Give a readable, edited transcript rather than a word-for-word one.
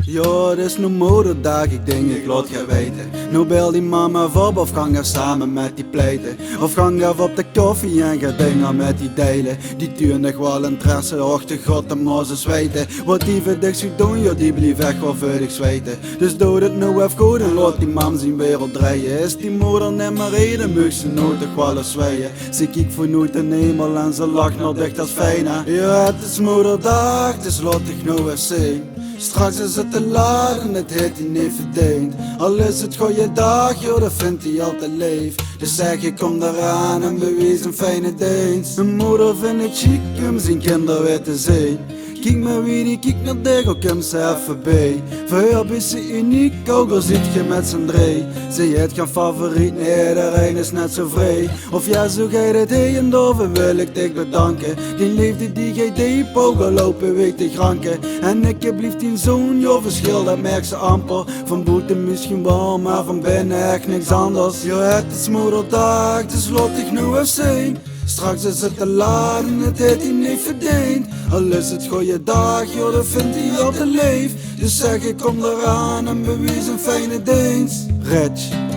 Ja, het is nu moederdag, ik denk ik laat je weten. Nu bel die mama op of gang er samen met die pleiten. Of gang er op de koffie en ga dingen met die delen. Die duur nog wel interesse, och de god, dan moet ze zweten. Wat die verdicht zich doen, ja die blijft echt wel verdig zweten. Dus doe het nu even goed en laat die man zijn wereld draaien. Is die moeder niet meer reden, mag ze nooit toch wel eens zweien. Ze kijkt voor nooit in de hemel en ze lacht nog dicht als fijne. Ja, het is moederdag, dus laat ik nou even zien. Straks is het te laat en het heeft hij niet verdiend. Al is het goeie dag, joh, dat vindt hij altijd leef. Dus zeg ik kom eraan en bewijs een fijne dienst. Mijn moeder vindt het chic om zijn kinderen weer te zien. Kijk maar wie die kijkt naar dich, ook hem ze even bij. Voor haar is ze uniek, ook al ziet je met z'n drie. Ze heeft geen favoriet, nee, iedereen is net zo vrij. Of ja, zo gij het heen door, wil ik dich bedanken. Die liefde die gij diep, ook al lopen week te granken. En ik blieft die zoon, joh, verschil, dat merkt ze amper. Van buiten misschien wel, maar van binnen echt niks anders. Ja, het is moederdag, dus laat ik nu even zien. Straks is het te laat en het heeft hij niet verdiend. Al is het goeie dag, joh, dat vindt hij altijd leef. Dus zeg ik kom eraan en bewijs een fijne dienst. Rich.